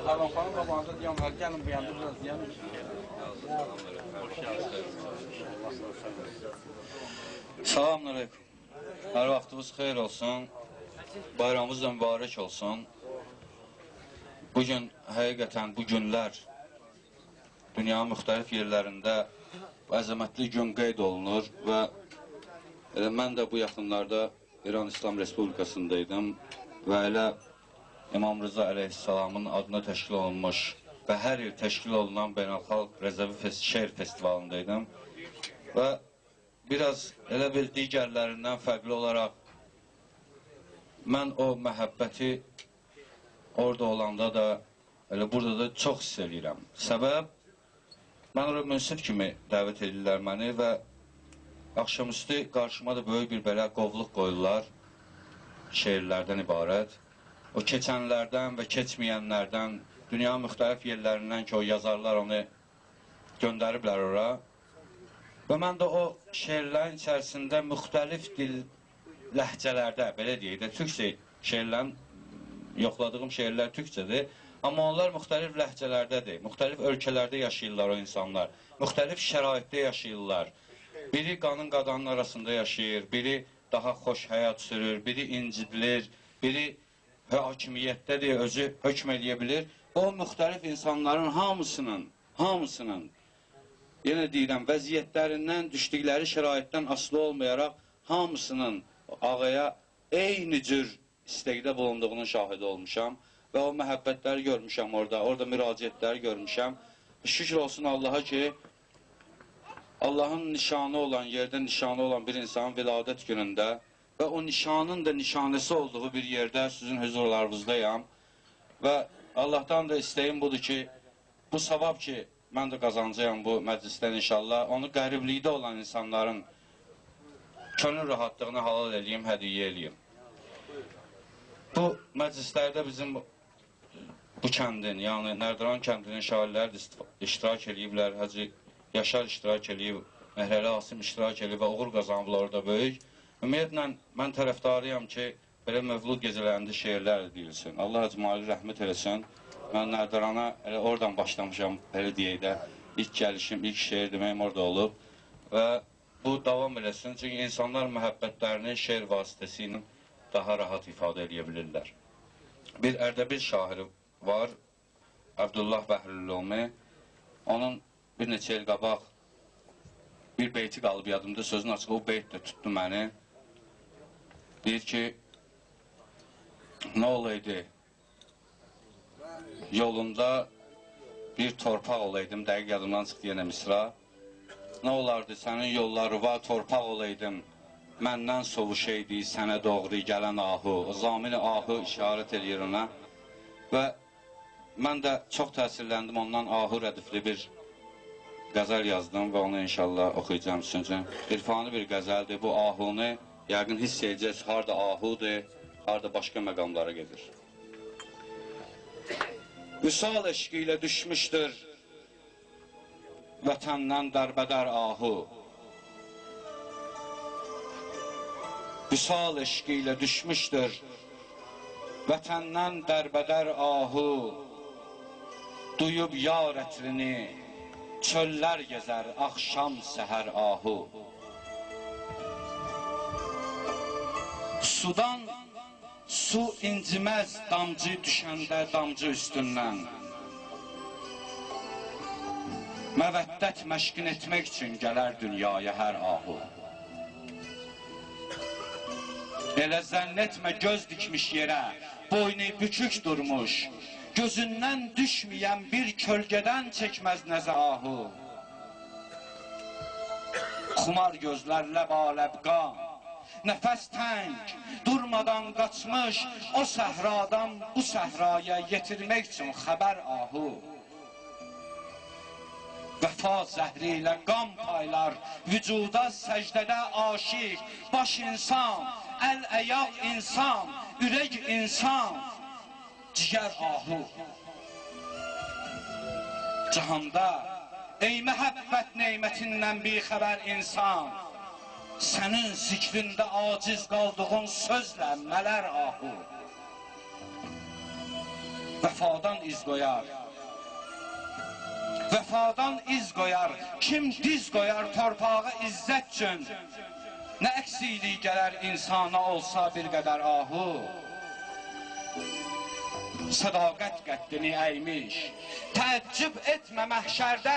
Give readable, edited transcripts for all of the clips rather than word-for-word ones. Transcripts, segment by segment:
Alanxanın qabağında deyəm, gəlin bu yanda biraz deyəm. Salamünaleyküm. Hər vaxtınız xeyir olsun. Bayramımız da mübarək olsun. Bugün, həqiqətən bu günlər dünyanın müxtəlif yerlərində əzəmətli gün qeyd olunur və mən də bu yaxınlarda İran İslam Respublikasındaydım və elə İmam Rıza əleyhissalamın adına təşkil olunmuş və hər il təşkil olunan Beynəlxalq Rəzəvi Şeir Festivalındaydım və biraz elə bir digərlərindən fərqli olaraq mən o məhəbbəti orada olanda da, elə burada da çox hiss edirəm. Səbəb, mən oraya münsif kimi dəvət edirlər məni və axşamüstü qarşıma da böyük bir belə qovluq qoyurlar, şeirlərdən ibarət. O keçənlərdən və keçməyənlərdən, dünyanın müxtəlif yerlərindən ki, o yazarlar onu göndəriblər ora. Və mən də o şeirlərin içərisində müxtəlif dil ləhcələrdə, belə deyək də, türkçə şeirlərin, yoxladığım şeirlər türkçədir, amma onlar müxtəlif ləhcələrdədir, müxtəlif ölkələrdə yaşayırlar o insanlar, müxtəlif şəraitdə yaşayırlar. Biri qanın qadanın arasında yaşayır, biri daha xoş həyat sürür, biri incidilir, biri hakimiyyətdədir, özü hökm edə bilir. O müxtəlif insanların hamısının, yenə deyirəm, vəziyyətlərindən, düşdükləri şəraitdən asılı olmayaraq, hamısının ağaya eyni cür istəkdə bulunduğunun şahidi olmuşam və o məhəbbətləri görmüşəm orada müraciətləri görmüşəm. Şükür olsun Allaha ki, Allahın nişanı olan, yerdə nişanı olan bir insanın viladət günündə və o nişanın da nişanəsi olduğu bir yerdə sizin huzurlarınızdayam və Allahdan da istəyim budur ki, bu savab ki, mən də qazancayam bu məclisdən inşallah, onu qəriblikdə olan insanların könül rahatlığını halal eləyim, hədiyyə eləyim. Bu məclislərdə bizim bu kəndin, yəni Nərdiran kəndinin şairləri iştirak eləyiblər, Hacı Yaşar iştirak eləyib, Məhrəli Asim iştirak eləyib və uğur qazanıblar orada böyük. Ümumiyyətlə, mən tərəfdarıyam ki, belə mövlud gecələrində şeirlər edilsin. Allah əcmalı rəhmət eləsin. Mən Nərdirana oradan başlamışam, belə deyək də, ilk gəlişim, ilk şeir deməyim orada olub. Və bu davam eləsin, çünki insanlar məhəbbətlərini şeir vasitəsilə daha rahat ifadə edə bilirlər. Bir Ərdəbil şairi var, Abdullah Bəhlülomi. Onun bir neçə il qabaq bir beyti qalıb yadımda, sözün açığı o beyt də tutdu məni. Deyir ki, nə olaydı, yolunda bir torpaq olaydım, dəqiq yadımdan çıxdı yenə misra. Nə olardı, sənin yollarıva torpaq olaydım, məndən sovuşaydı, sənə doğru gələn ahu. O zamini ahu işarət edir ona. Və mən də çox təsirləndim, ondan ahu rədifli bir qəzəl yazdım və onu inşallah oxuyacağım sizin. İrfani bir qəzəldir, bu ahunu yəqin hiss edəcəz, harada ahudur, harada başqa məqamlara gedir. Vüsal eşqi ilə düşmüşdür vətəndən dərbədər ahu. Vüsal eşqi ilə düşmüşdür vətəndən dərbədər ahu. Duyub yar ətrini çöllər gəzər, axşam səhər ahu. Sudan su inciməz damcı düşəndə damcı üstündən. Məvəddət məşqin etmək üçün gələr dünyaya hər ahu. Elə zənn etmə göz dikmiş yerə, boynu bükük durmuş, gözündən düşməyən bir kölgədən çəkməz nəzə ahu. Xumar gözlərlə baləbqan, nəfəs təng, durmadan qaçmış, o səhradan bu səhraya yetirmək üçün xəbər ahu. Vəfa zəhri ilə qan paylar, vücuda səcdədə aşiq, baş insan, əl-əyaq insan, ürək insan, cigər ahu. Cahanda, ey məhəbbət neymətindən bir xəbər insan, sənin zikrində aciz qaldığın sözlə mələr ahu. vəfadan iz qoyar. Vəfadan iz qoyar, kim diz qoyar torpağı izzət üçün. Nə əksiklik gələr insana olsa bir qədər ahu. Sədaqət qəddini əymiş, təəccüb etmə məhşərdə,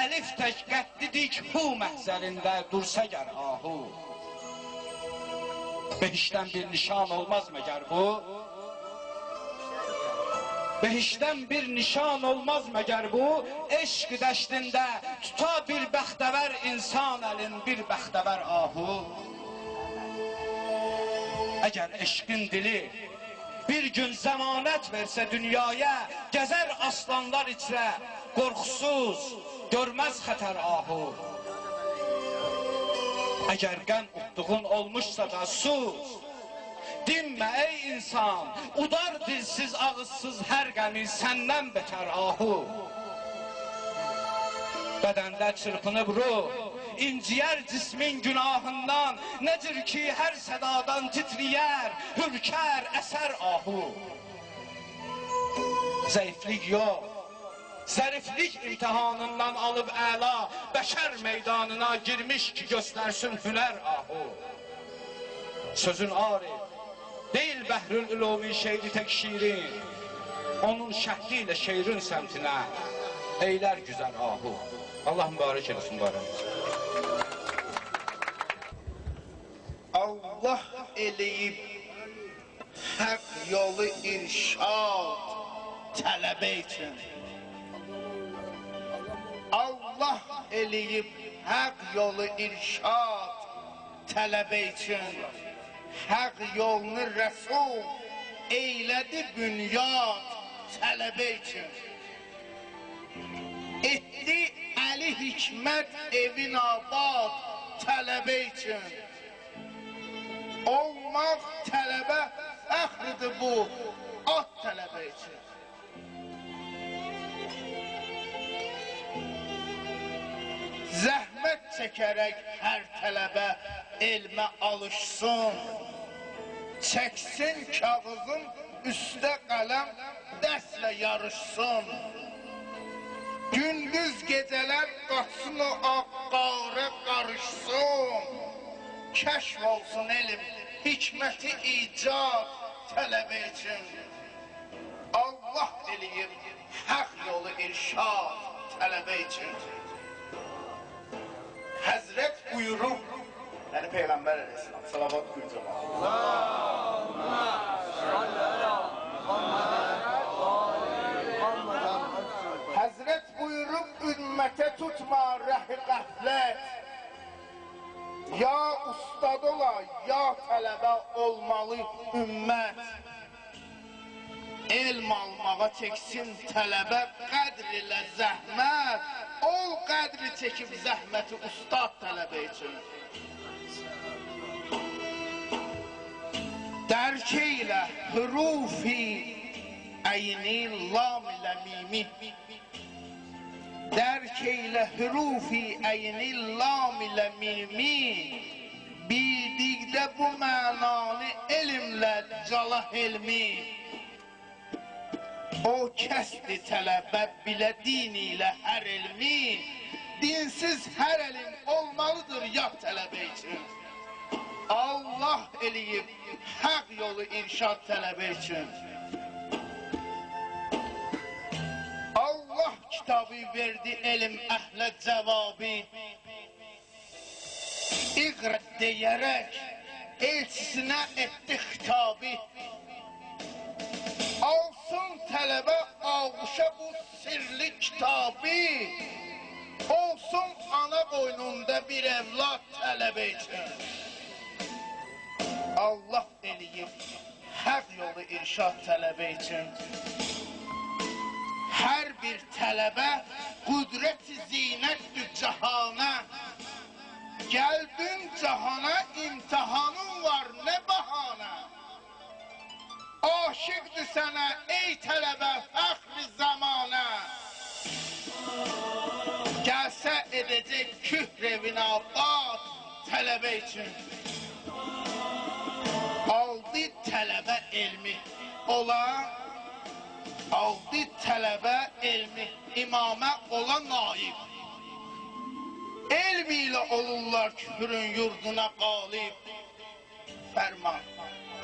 əlif tək qəddi dik hu məhzərində dursa gər ahu. Behişdən bir nişan olmaz məgər bu? Behişdən bir nişan olmaz məgər bu? Eşq dəştində tuta bir bəxtəvər insan əlin bir bəxtəvər ahu. Əgər eşqin dili bir gün zəmanət versə dünyaya, gəzər aslanlar içrə, qorxusuz, görməz xətər ahu. Əgər qəm utduğun olmuşsa da sus, dinmə ey insan, udar dilsiz, ağızsız hər qəmi səndən betər ahu. Bədəndə çırpınıb ruh, inciyər cismin günahından, necir ki hər sədadan titriyər, hürkər, əsər ahu. Zəiflik yox, zəriflik imtihanından alıb əla, bəşər meydanına girmiş ki göstərsin hünər ahu. Sözün arif, deyil bəhrül ülumi şeiri tək şirin, onun şəhli ilə şeirin səmtinə eylər güzər ahu. Allah mübarək eləsin barəmizə. Allah eləyib haqq yolu irşad tələbə üçün. Allah eləyib haqq yolu irşad tələbə üçün. Haqq yolunu Rəsul eylədi bünyad tələbə üçün. Etdi Əli Hikmət evin abad tələbə üçün. Olmaq tələbə fəxridir bu, at tələbə üçün. Zəhmət çəkərək hər tələbə elmə alışsın. Çəksin kağızın üstə qələm dərslə yarışsın. Gündüz gecələr qaçsın o ağqarə qarışsın. Kəşf olsun elm, hikməti icad tələbə üçün. Allah eləyib haqq yolu irşad tələbə üçün. Həzrət buyurub, yəni Peyğəmbər əleyhissalam, salavat buyuracaq. Allahümə salli alə Muhammed. Həzrət buyurub, ümmətə tutma rəhi qəflət. Ya ustad ola, ya tələbə olmalı ümmət. Elm almağa çəksin tələbə qədr ilə zəhmət. Ol qədri çəkib zəhməti ustad tələbə üçün. Dərk eylə hürufi əyni lam ilə mimi. Dərk eylə hürufi əyni lam ilə mimi. Bildikdə bu mənanı elmlə cala elmi. O kəsdi tələbə bilə dini ilə hər elmi. Dinsiz hər elm olmalıdır yad tələbə üçün. Allah eləyib haqq yolu irşad tələbə üçün. Allah kitabı verdi elm əhlə cavabı. İqra deyərək elçisinə etdi xitabı. Alsın tələbə ağuşa bu sirli kitabı. Olsun ana qoynunda bir evlad tələbə üçün. Allah eləyib haqq yolu irşad tələbə üçün. Hər bir tələbə qüdrət-i zinətdir cahana. Gəldin cahana, imtihanın var, nə bahana. Aşıqdır sənə, ey tələbə, fəxri zamana. Gəlsə edəcək küfr evin abad tələbə üçün. Aldı tələbə elmi, ola aldı tələbə elmi, imamə olan naib. Elm ilə olurlar küfrün yurduna qalib. Fərman,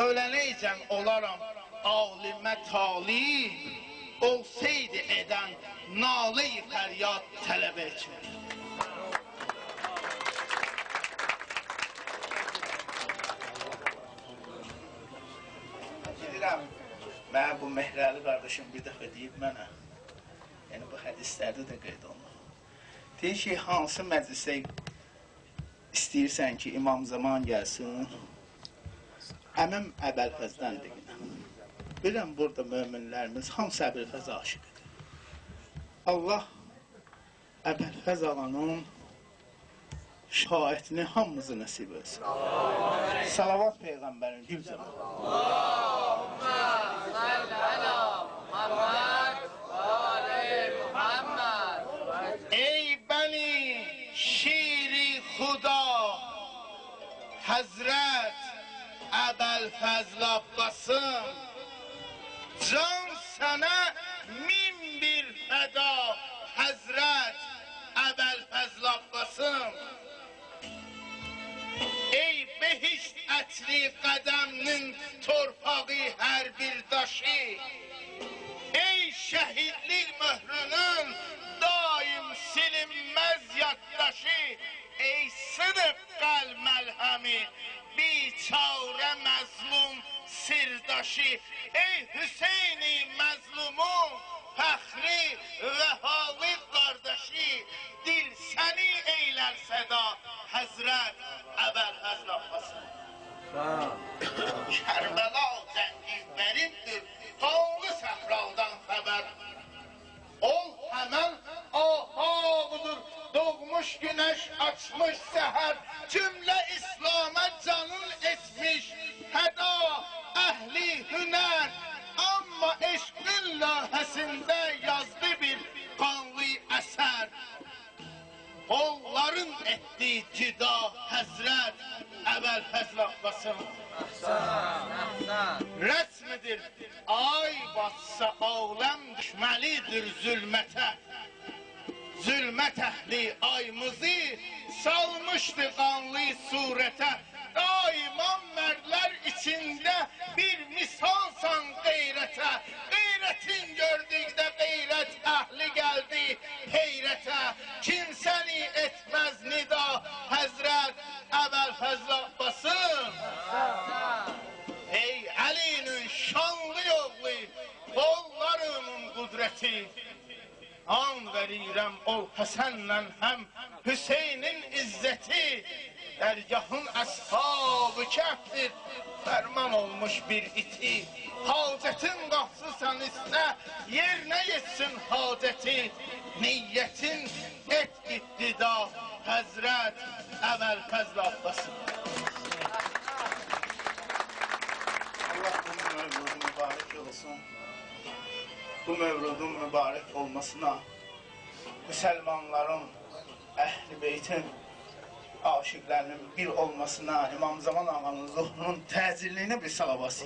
ölənəycən olaram alimə talib, olsaydı edən nalə-i fəryad tələbə üçün. Bilirəm, mənə bu Mehrəli qardaşım bir dəfə deyib mənə, yəni bu hədislərdə də qeyd olunur. Deyir ki, hansı məclisə istəyirsən ki, İmam Zaman gəlsin, əməm Əbəlfəzdən deyinəm. Bilirəm, burada möminlərimiz hamısı Əbəlfəz aşıqıdır. Allah Əbəlfəz ağanın şahidini hamımızı nəsib etsin. Salavat Peyğəmbərin gül zaman. Ey bəni şiri xuda, Həzrət Əbəlfəzl Abbasım, can sənə min bir fəda, Həzrət Əbəlfəzl Abbasım. Ey behişt ətli qədəminin torpağı hər bir daşı, ey şəhidlik möhrünün daim silinməz yaddaşı, ey sınıf qəlb məlhəmi, biçarə məzlum sirdaşı, ey Hüseyni məzlumun fəxri və halı qardaşı, dil səni eylər səda, Həzrət Əbəlfəzl Abbasım. Kərbəla cəngizlərindir, halı səhraldan xəbər. Ol həmən ahağıdır, doğmuş günəş açmış səhər, cümlə İslam'a canın etmiş həda, əhli hünər. Amma eşqün ləhəsində yazdı bir qanlı əsər. Onların etdiyi cida, Həzrət Əbəlfəzl Abbasım. Rəsmidir, ay batsa aləm düşməlidir zülmətə. Zülmət əhli aymızı salmışdı qanlı surətə. Daimən mərdlər içində bir misalsan qeyrətə. Qeyrətin gördükdə qeyrət əhli gəldi heyrətə. Kimsəni etməz nida, Həzrət Əbəlfəzl Abbasım. Ey Əlinin şanlı oğlu, qollarının qudrəti, an verirəm ol Həsənlə həm Hüseynin izzəti. Dərgahın əshab-ı kəhfdir, fərman olmuş bir iti. Hacətin qalxsısan istə, yerinə yetsin hacəti. Niyyətin et iqtida, Həzrət Əbəlfəzl Abbasım. Allah bu mövludun mübarək olsun. Bu mövludun mübarək olmasına müsəlmanların, əhl-i beytin, aşıqlərinin bir olmasına, İmam Zaman ağanın ruhunun təcilliyinə bir salavat.